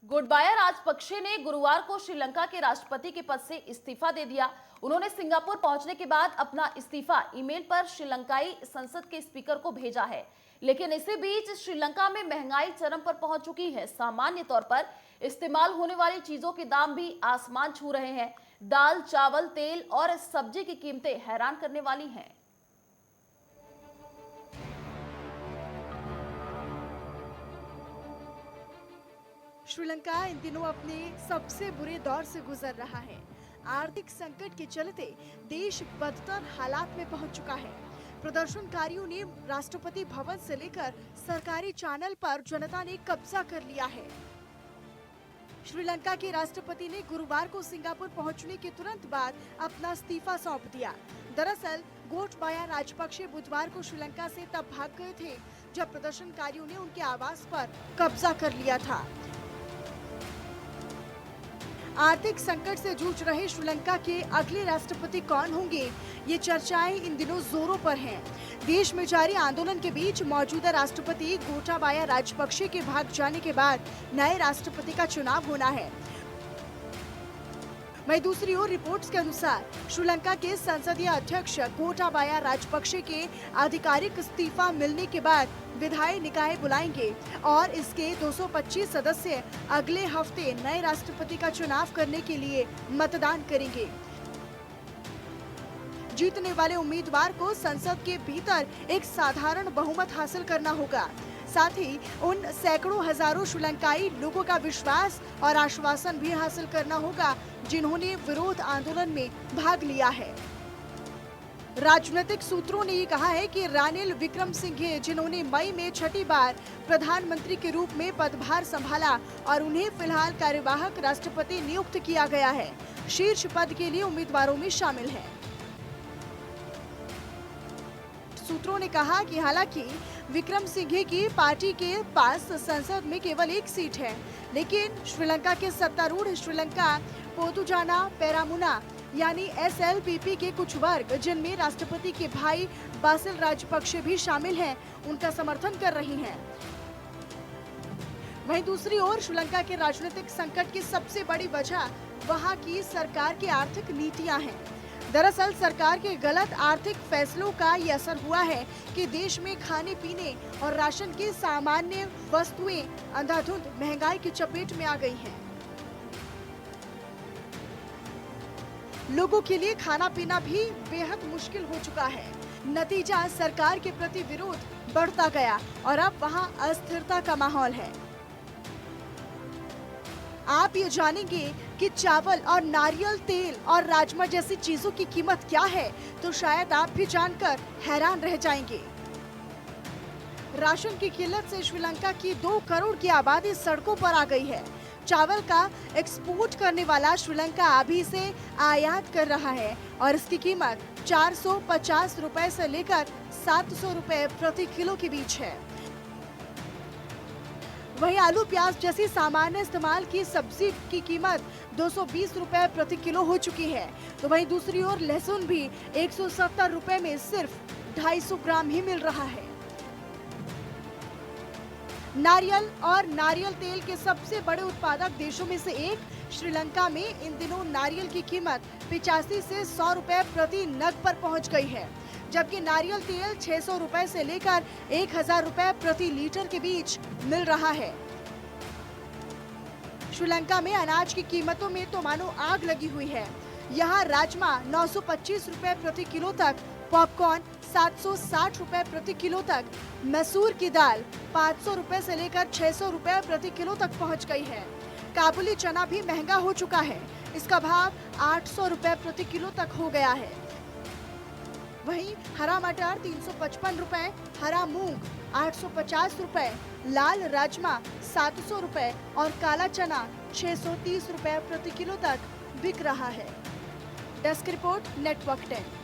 गोटबाया राजपक्षे ने गुरुवार को श्रीलंका के राष्ट्रपति के पद से इस्तीफा दे दिया। उन्होंने सिंगापुर पहुंचने के बाद अपना इस्तीफा ईमेल पर श्रीलंकाई संसद के स्पीकर को भेजा है। लेकिन इसी बीच श्रीलंका में महंगाई चरम पर पहुंच चुकी है। सामान्य तौर पर इस्तेमाल होने वाली चीजों के दाम भी आसमान छू रहे हैं। दाल, चावल, तेल और सब्जी की कीमतें हैरान करने वाली हैं। श्रीलंका इन दिनों अपने सबसे बुरे दौर से गुजर रहा है। आर्थिक संकट के चलते देश बदतर हालात में पहुंच चुका है। प्रदर्शनकारियों ने राष्ट्रपति भवन से लेकर सरकारी चैनल पर जनता ने कब्जा कर लिया है। श्रीलंका के राष्ट्रपति ने गुरुवार को सिंगापुर पहुंचने के तुरंत बाद अपना इस्तीफा सौंप दिया। दरअसल गोटबाया राजपक्षे बुधवार को श्रीलंका से तब भाग गए थे जब प्रदर्शनकारियों ने उनके आवास पर कब्जा कर लिया था। आर्थिक संकट से जूझ रहे श्रीलंका के अगले राष्ट्रपति कौन होंगे, ये चर्चाएं इन दिनों जोरों पर हैं। देश में जारी आंदोलन के बीच मौजूदा राष्ट्रपति गोटाबाया राजपक्षे के भाग जाने के बाद नए राष्ट्रपति का चुनाव होना है। वहीं दूसरी ओर रिपोर्ट्स के अनुसार श्रीलंका के संसदीय अध्यक्ष गोटाबाया राजपक्षे के आधिकारिक इस्तीफा मिलने के बाद विधायी निकाय बुलाएंगे और इसके 225 सदस्य अगले हफ्ते नए राष्ट्रपति का चुनाव करने के लिए मतदान करेंगे। जीतने वाले उम्मीदवार को संसद के भीतर एक साधारण बहुमत हासिल करना होगा। साथ ही उन सैकड़ों हजारों श्रीलंकाई लोगों का विश्वास और आश्वासन भी हासिल करना होगा जिन्होंने विरोध आंदोलन में भाग लिया है। राजनीतिक सूत्रों ने ये कहा है कि रानिल विक्रमसिंघे, जिन्होंने मई में छठी बार प्रधानमंत्री के रूप में पदभार संभाला और उन्हें फिलहाल कार्यवाहक राष्ट्रपति नियुक्त किया गया है, शीर्ष पद के लिए उम्मीदवारों में शामिल हैं। सूत्रों ने कहा कि हालांकि विक्रमसिंघे की पार्टी के पास संसद में केवल एक सीट है, लेकिन श्रीलंका के सत्तारूढ़ श्रीलंका पोदुजाना पेरामुना यानी SLPP के कुछ वर्ग, जिनमें राष्ट्रपति के भाई बासिल राजपक्षे भी शामिल हैं, उनका समर्थन कर रही हैं। वहीं दूसरी ओर श्रीलंका के राजनीतिक संकट की सबसे बड़ी वजह वहां की सरकार की आर्थिक नीतियां हैं। दरअसल सरकार के गलत आर्थिक फैसलों का ये असर हुआ है कि देश में खाने पीने और राशन की सामान्य वस्तुएं अंधाधुंध महंगाई की चपेट में आ गई हैं। लोगों के लिए खाना पीना भी बेहद मुश्किल हो चुका है। नतीजा सरकार के प्रति विरोध बढ़ता गया और अब वहां अस्थिरता का माहौल है। आप ये जानेंगे कि चावल और नारियल तेल और राजमा जैसी चीजों की कीमत क्या है, तो शायद आप भी जानकर हैरान रह जाएंगे। राशन की किल्लत से श्रीलंका की 2 करोड़ की आबादी सड़कों पर आ गई है। चावल का एक्सपोर्ट करने वाला श्रीलंका अभी से आयात कर रहा है और इसकी कीमत 450 रुपए से लेकर 700 रुपए प्रति किलो के बीच है। वहीं आलू प्याज जैसी सामान्य इस्तेमाल की सब्जी की कीमत 220 रुपए प्रति किलो हो चुकी है। तो वहीं दूसरी ओर लहसुन भी 170 रुपए में सिर्फ 250 ग्राम ही मिल रहा है। नारियल और नारियल तेल के सबसे बड़े उत्पादक देशों में से एक श्रीलंका में इन दिनों नारियल की कीमत 85 से 100 रुपए प्रति नग पर पहुंच गई है, जबकि नारियल तेल 600 रुपए से लेकर 1000 रुपए प्रति लीटर के बीच मिल रहा है। श्रीलंका में अनाज की कीमतों में तो मानो आग लगी हुई है। यहाँ राजमा 925 रुपए प्रति किलो तक, पॉपकॉर्न 760 रुपए प्रति किलो तक, मसूर की दाल 500 रुपए से लेकर 600 रुपए प्रति किलो तक पहुँच गई है। काबुली चना भी महंगा हो चुका है, इसका भाव 800 रुपए प्रति किलो तक हो गया है। वहीं हरा मटर 355 रुपए, हरा मूंग 850 रुपए, लाल राजमा 700 रुपए और काला चना 630 रुपए प्रति किलो तक बिक रहा है। Desk report, network 10।